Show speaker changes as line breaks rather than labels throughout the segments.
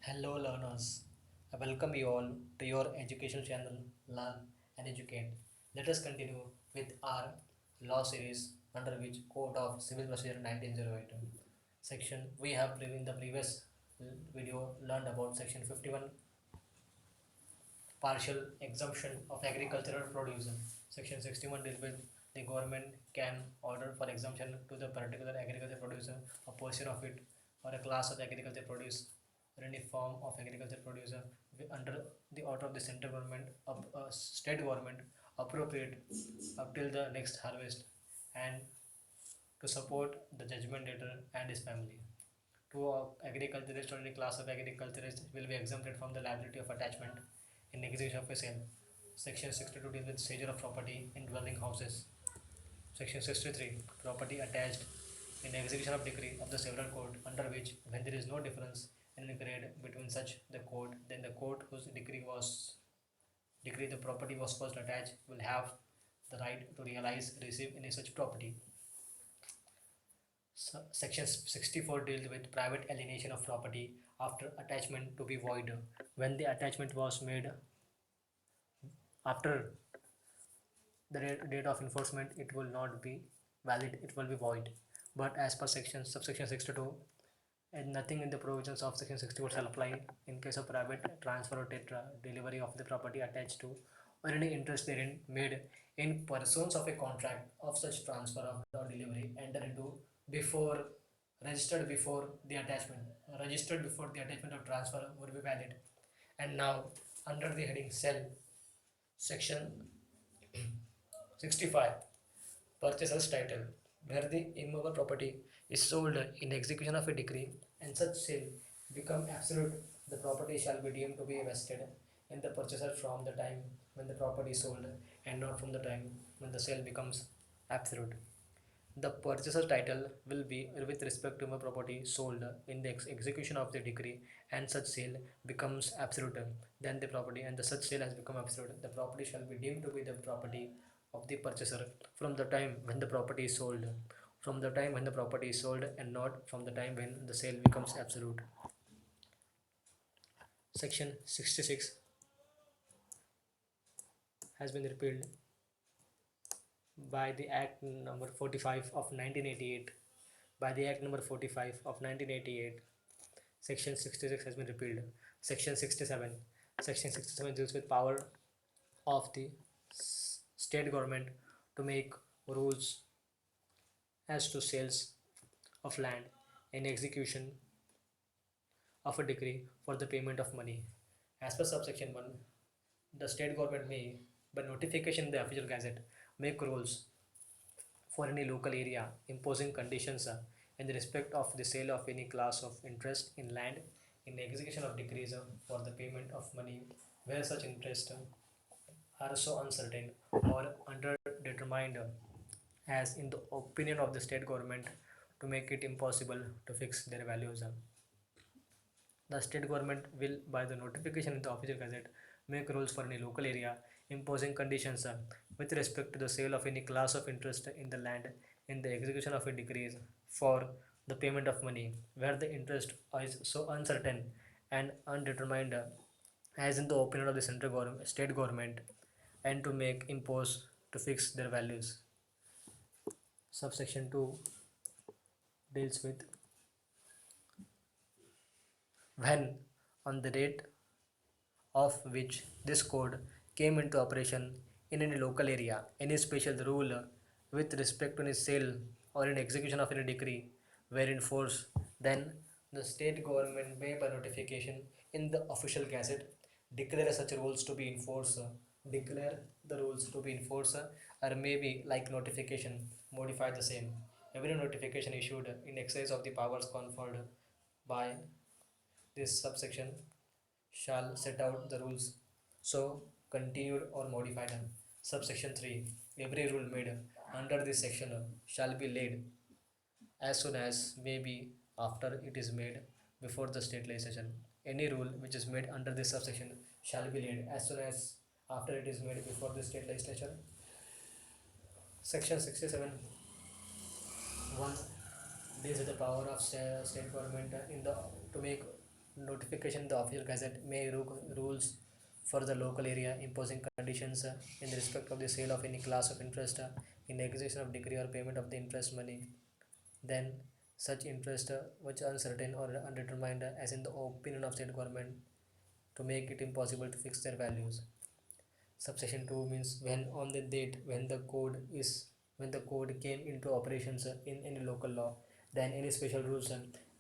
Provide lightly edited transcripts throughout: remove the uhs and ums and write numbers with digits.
Hello learners, I welcome you all to your education channel Learn and Educate. Let us continue with our law series under which Code of Civil Procedure 1908. Section we have in the previous video learned about section 51 partial exemption of agricultural produce. Section 61 deals with the government can order for exemption to the particular agricultural produce, a portion of it, or a class of agricultural produce, or any form of agricultural produce under the order of the central government, state government, appropriate up till the next harvest, and to support the judgment debtor and his family. Two agriculturists or any class of agriculturists will be exempted from the liability of attachment in execution of a sale. Section 62 deals with seizure of property in dwelling houses. Section 63 property attached in execution of decree of the several court, under which when there is no difference in grade between such the court, then the court whose decree the property was first attached will have the right to realize receive any such property. Section 64 deals with private alienation of property after attachment to be void. When the attachment was made after the date of enforcement, it will not be valid, it will be void. But as per subsection 62, and nothing in the provisions of section 64 shall apply in case of private transfer or delivery of the property attached to or any interest therein made in pursuance of a contract of such transfer or delivery entered into before registered before the attachment. Registered before the attachment of transfer would be valid. And now under the heading cell, section 65, purchaser's title, where the immovable property is sold in execution of a decree and such sale become absolute, the property shall be deemed to be vested in the purchaser from the time when the property is sold and not from the time when the sale becomes absolute. The purchaser's title will be with respect to a property sold in the execution of the decree and such sale becomes absolute. Then the property and the such sale has become absolute. The property shall be deemed to be the property of the purchaser from the time when the property is sold. From the time when the property is sold and not from the time when the sale becomes absolute. Section 66 has been repealed by the Act number 45 of 1988. By the Act number 45 of 1988, Section 66 has been repealed. Section 67. Section 67 deals with power of the state government to make rules as to sales of land in execution of a decree for the payment of money. As per subsection 1, the state government may, by notification in the official gazette, make rules for any local area imposing conditions in the respect of the sale of any class of interest in land in execution of decrees for the payment of money where such interest are so uncertain or underdetermined as in the opinion of the state government to make it impossible to fix their values. The state government will, by the notification in the official gazette, make rules for any local area imposing conditions with respect to the sale of any class of interest in the land in the execution of a decree for the payment of money where the interest is so uncertain and undetermined as in the opinion of the central government, state government, and to make impose to fix their values. Subsection 2 deals with when on the date of which this code came into operation in any local area, any special rule with respect to any sale or in execution of any decree were in force, then the state government may by notification in the official gazette declare such rules to be in force, declare the rules to be in force, or maybe like notification modify the same. Every notification issued in excess of the powers conferred by this subsection shall set out the rules so continued or modified. Subsection 3. Every rule made under this section shall be laid as soon as may be after it is made before the state legislation. Any rule which is made under this subsection shall be laid as soon as after it is made before the state legislature. Section 67 1 deals with the power of state government in the to make notification in the official gazette may rules for the local area imposing conditions in respect of the sale of any class of interest in execution of decree or payment of the interest money. Then such interest which uncertain or undetermined as in the opinion of state government to make it impossible to fix their values. Subsection 2 means when on the date when the code came into operations in any local law, then any special rules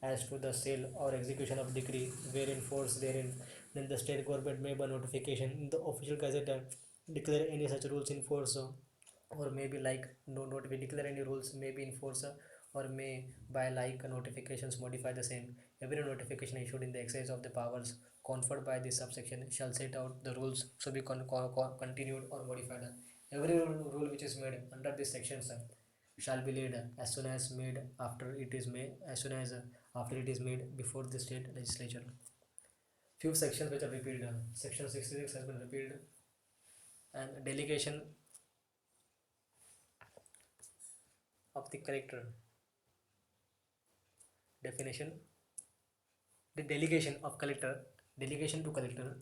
as to the sale or execution of decree were enforced therein, then the state government may by notification in the official gazette declare any such rules in force, or maybe like no notify declare any rules may be in force, or may by like notifications modify the same. Every notification issued in the exercise of the powers conferred by this subsection shall set out the rules to be continued or modified. Every rule which is made under this section shall be laid as soon as made after it is made as soon as after it is made before the state legislature. Few sections which are repealed. Section 66 has been repealed, and delegation of the collector. Definition: the delegation to collector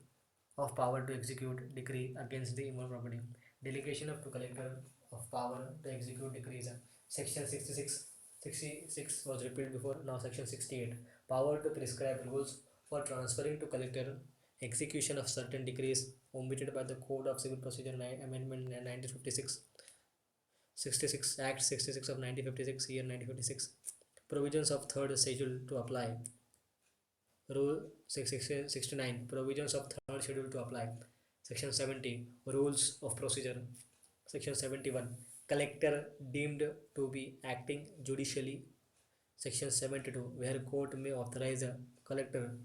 of power to execute decree against the involved property. Delegation of to collector of power to execute decrees. Section 66 was repealed before, now section 68. Power to prescribe rules for transferring to collector execution of certain decrees omitted by the Code of Civil Procedure Amendment 1956. 66 Act 66 of 1956, year 1956. Provisions of third schedule to apply. Rule 69 provisions of third schedule to apply. Section 70 rules of procedure. Section 71 collector deemed to be acting judicially. Section 72 where court may authorize a collector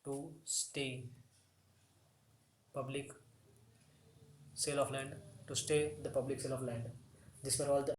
to stay public sale of land, to stay the public sale of land. These were all the